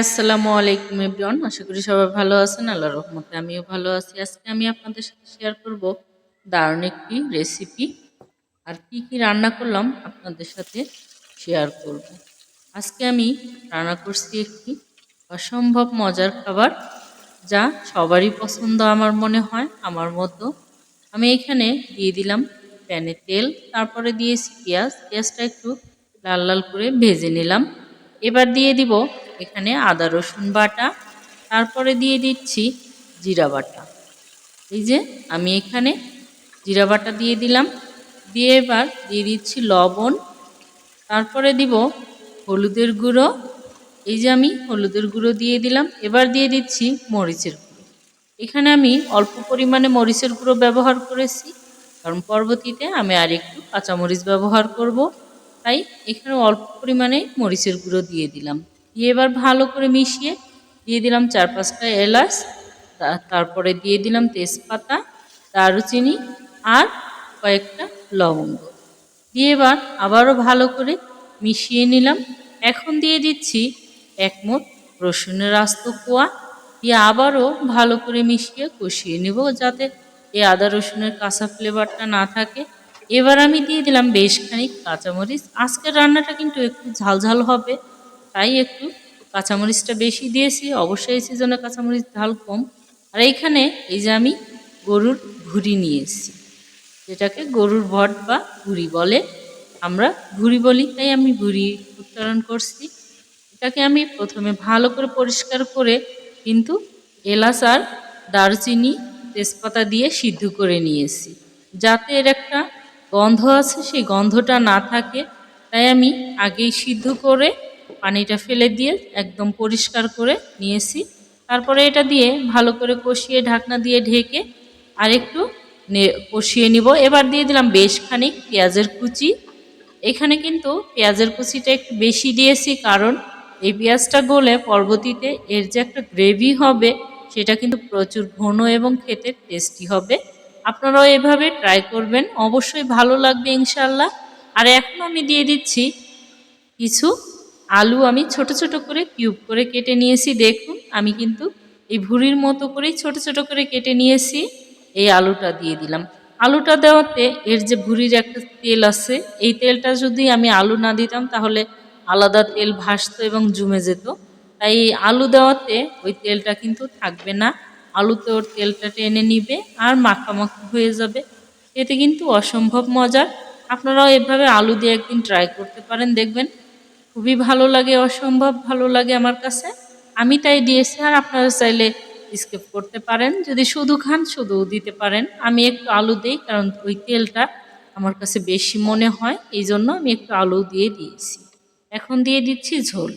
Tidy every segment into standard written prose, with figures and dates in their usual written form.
আসসালামু আলাইকুম এভরিওয়ান। আশা করি সবাই ভালো আছেন। আল্লাহর রহমতে আমিও ভালো আছি। আজকে আমি আপনাদের সাথে শেয়ার করব দারুণ একটি রেসিপি। আর কি কি রান্না করলাম আপনাদের সাথে শেয়ার করব। আজকে আমি রান্না করছি একটি অসম্ভব মজার খাবার, যা সবারই পছন্দ আমার মনে হয় আমার মতো। আমি এখানে দিয়ে দিলাম প্যানে তেল, তারপরে দিয়েছি পেঁয়াজ। পেঁয়াজটা একটু লাল লাল করে ভেজে নিলাম। এবার দিয়ে দিব এখানে আদা রসুন বাটা, তারপরে দিয়ে দিচ্ছি জিরা বাটা। এই যে আমি এখানে জিরা বাটা দিয়ে দিলাম, দিয়ে এবার দিয়ে দিচ্ছি লবণ, তারপরে দিব হলুদের গুঁড়ো। এই যে আমি হলুদের গুঁড়ো দিয়ে দিলাম। এবার দিয়ে দিচ্ছি মরিচের গুঁড়ো। এখানে আমি অল্প পরিমাণে মরিচের গুঁড়ো ব্যবহার করেছি, কারণ পরবর্তীতে আমি আর একটু কাঁচামরিচ ব্যবহার করব, তাই এখানে অল্প পরিমাণে মরিচের গুঁড়ো দিয়ে দিলাম। দিয়ে এবার ভালো করে মিশিয়ে দিয়ে দিলাম 4-5টা এলাচ, তারপরে দিয়ে দিলাম তেজপাতা, দারুচিনি আর কয়েকটা লবঙ্গ। দিয়ে এবার আবারও ভালো করে মিশিয়ে নিলাম। এখন দিয়ে দিচ্ছি 1 মুঠ রসুনের আস্ত কোয়া, দিয়ে আবারও ভালো করে মিশিয়ে কষিয়ে নেব, যাতে এই আদা রসুনের কাঁচা ফ্লেভারটা না থাকে। এবার আমি দিয়ে দিলাম বেশ খানিক কাঁচামরিচ। আজকের রান্নাটা কিন্তু একটু ঝালঝাল হবে, তাই একটু কাঁচামরিচটা বেশি দিয়েছি। অবশ্যই এই সিজনে কাঁচামরিচ ঝাল কম। আর এইখানে এই যে আমি গরুর ভুঁড়ি নিয়ে এসেছি, যেটাকে গরুর ভট বা ভুঁড়ি বলে, আমরা ভুঁড়ি বলি, তাই আমি ভুঁড়ি উচ্চারণ করছি। এটাকে আমি প্রথমে ভালো করে পরিষ্কার করে কিন্তু এলাচ আর দারচিনি তেজপাতা দিয়ে সিদ্ধ করে নিয়েছি, যাতে এর একটা গন্ধ আছে সেই গন্ধটা না থাকে। তাই আমি আগেই সিদ্ধ করে পানিটা ফেলে দিয়ে একদম পরিষ্কার করে নিয়েছি। তারপরে এটা দিয়ে ভালো করে কষিয়ে ঢাকনা দিয়ে ঢেকে আর একটু কষিয়ে নিব। এবার দিয়ে দিলাম বেশ খানিক পেঁয়াজের কুচি। এখানে কিন্তু পেঁয়াজের কুচিটা একটু বেশি দিয়েছি, কারণ এই পেঁয়াজটা গলে পরবর্তীতে এর যে একটা গ্রেভি হবে সেটা কিন্তু প্রচুর ঘন এবং খেতে টেস্টি হবে। আপনারাও এভাবে ট্রাই করবেন, অবশ্যই ভালো লাগবে ইনশাল্লাহ। আর এখন আমি দিয়ে দিচ্ছি কিছু আলু। আমি ছোট ছোট করে কিউব করে কেটে নিয়েছি। দেখুন আমি কিন্তু এই ভুঁড়ির মতো করেই ছোট ছোট করে কেটে নিয়েছি। এই আলুটা দিয়ে দিলাম। আলুটা দেওয়াতে এর যে ভুঁড়ির একটা তেল আছে, এই তেলটা যদি আমি আলু না দিতাম তাহলে আলাদা তেল ভাসতো এবং জমে যেত। তাই এই আলু দেওয়াতে ওই তেলটা কিন্তু থাকবে না, আলুতে ওর তেলটা টেনে নিবে আর মাখামাখি হয়ে যাবে। এতে কিন্তু অসম্ভব মজার। আপনারাও এভাবে আলু দিয়ে একদিন ট্রাই করতে পারেন, দেখবেন খুবই ভালো লাগে, অসম্ভব ভালো লাগে আমার কাছে। আমি তাই দিয়েছি, আর আপনারা চাইলে স্কিপ করতে পারেন। যদি শুধু খান শুধুও দিতে পারেন। আমি একটু আলু দিই, কারণ ওই তেলটা আমার কাছে বেশি মনে হয়, এই জন্য আমি একটু আলু দিয়ে দিয়েছি। এখন দিয়ে দিচ্ছি ঝোল।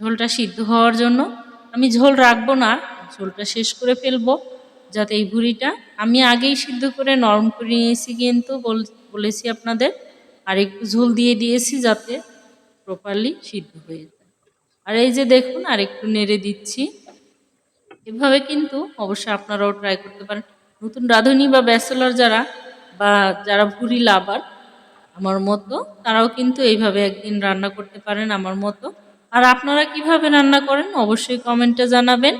ঝোলটা সিদ্ধ হওয়ার জন্য আমি ঝোল রাখবো না, ঝোলটা শেষ করে ফেলবো, যাতে এই ভুঁড়িটা আমি আগেই সিদ্ধ করে নরম করে নিয়েছি, কিন্তু বলেছি আপনাদের। আর একটু ঝোল দিয়ে দিয়েছি যাতে প্রপারলি সিদ্ধ হয়ে যায়। আর এই যে দেখুন আর একটু নেড়ে দিচ্ছি। এভাবে কিন্তু অবশ্যই আপনারাও ট্রাই করতে পারেন। নতুন রাঁধুনি বা ব্যাচেলর যারা, বা যারা ভুঁড়ি লাভার আমার মতো, তারাও কিন্তু এইভাবে একদিন রান্না করতে পারেন আমার মতো। আর আপনারা কিভাবে রান্না করেন অবশ্যই কমেন্টে জানাবেন।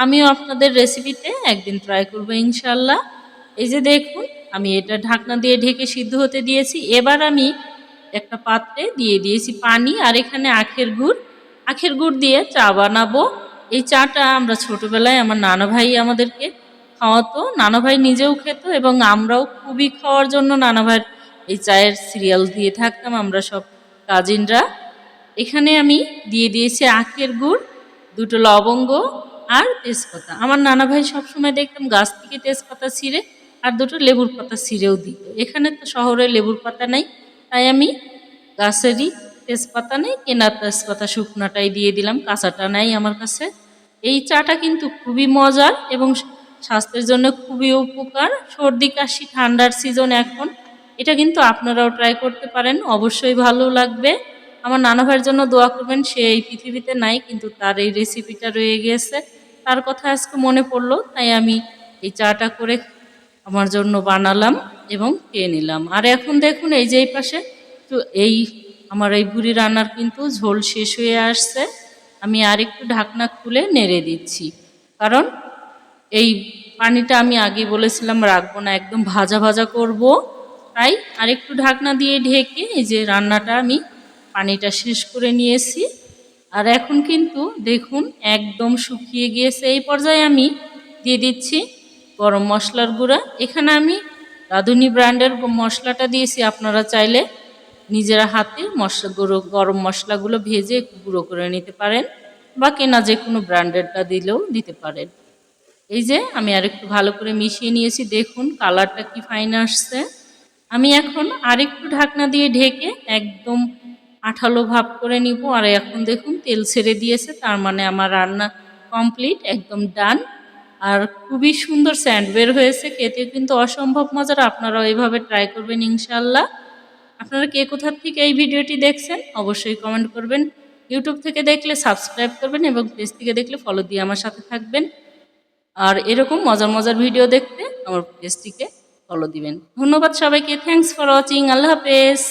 আমিও আপনাদের রেসিপিতে একদিন ট্রাই করবো ইনশাল্লাহ। এই যে দেখুন আমি এটা ঢাকনা দিয়ে ঢেকে সিদ্ধ হতে দিয়েছি। এবার আমি একটা পাত্রে দিয়ে দিয়েছি পানি, আর এখানে আখের গুড়। আখের গুড় দিয়ে চা বানাবো। এই চাটা আমরা ছোটবেলায় আমার নানা ভাই আমাদেরকে খাওয়াতো, নানা ভাই নিজেও খেত এবং আমরাও খুবই খাওয়ার জন্য নানা ভাইয়ের এই চায়ের সিরিয়াল দিয়ে থাকতাম আমরা সব কাজিনরা। এখানে আমি দিয়ে দিয়েছি আখের গুড়, 2টো লবঙ্গ আর তেজপাতা। আমার নানা ভাই সবসময় দেখতাম গাছ থেকে তেজপাতা ছিঁড়ে আর 2টো লেবুর পাতা ছিঁড়েও দিত। এখানে তো শহরে লেবুর পাতা নাই, তাই আমি গাছেরই তেজপাতা নেই, কেনা তেজপাতা শুকনাটাই দিয়ে দিলাম, কাঁচাটা নাই আমার কাছে। এই চাটা কিন্তু খুবই মজার এবং স্বাস্থ্যের জন্য খুবই উপকার। সর্দি কাশি ঠান্ডার সিজন এখন, এটা কিন্তু আপনারাও ট্রাই করতে পারেন, অবশ্যই ভালো লাগবে। আমার নানা ভাইয়ের জন্য দোয়া করবেন, সে এই পৃথিবীতে নাই, কিন্তু তার এই রেসিপিটা রয়ে গিয়েছে। তার কথা আজকে মনে পড়লো, তাই আমি এই চাটা করে আমার জন্য বানালাম এবং খেয়ে নিলাম। আর এখন দেখুন এই যে এই পাশে তো এই আমার এই ভুঁড়ি রান্নার কিন্তু ঝোল শেষ হয়ে আসছে। আমি আরেকটু ঢাকনা খুলে নেড়ে দিচ্ছি, কারণ এই পানিটা আমি আগে বলেছিলাম রাখবো না, একদম ভাজা ভাজা করব। তাই আরেকটু ঢাকনা দিয়ে ঢেকে এই যে রান্নাটা আমি পানিটা শেষ করে নিয়েছি। আর এখন কিন্তু দেখুন একদম শুকিয়ে গিয়েছে। এই পর্যায়ে আমি দিয়ে দিচ্ছি গরম মশলার গুঁড়া। এখানে আমি রাঁধুনি ব্র্যান্ডের মশলাটা দিয়েছি, আপনারা চাইলে নিজেরা হাতে গরম মশলাগুলো ভেজে একটু গুঁড়ো করে নিতে পারেন, বা কেনা যে কোনো ব্র্যান্ডেরটা দিলেও দিতে পারেন। এই যে আমি আরেকটু ভালো করে মিশিয়ে নিয়েছি, দেখুন কালারটা কি ফাইন আসছে। আমি এখন আরেকটু ঢাকনা দিয়ে ঢেকে একদম আঠালো ভাব করে নিব। আর এখন দেখুন তেল ছেড়ে দিয়েছে, তার মানে আমার রান্না কমপ্লিট, একদম ডান। আর খুবই সুন্দর স্যান্ড বের হয়েছে, খেতে কিন্তু অসম্ভব মজার। আপনারাও এভাবে ট্রাই করবেন ইনশাল্লাহ। আপনারা কে কোথা থেকে এই ভিডিওটি দেখছেন অবশ্যই কমেন্ট করবেন। ইউটিউব থেকে দেখলে সাবস্ক্রাইব করবেন এবং পেজ থেকে দেখলে ফলো দিয়ে আমার সাথে থাকবেন। আর এরকম মজার মজার ভিডিও দেখতে আমার পেজটিকে ফলো দিবেন। ধন্যবাদ সবাইকে। Thanks for watching. আল্লাহ হাফেজ।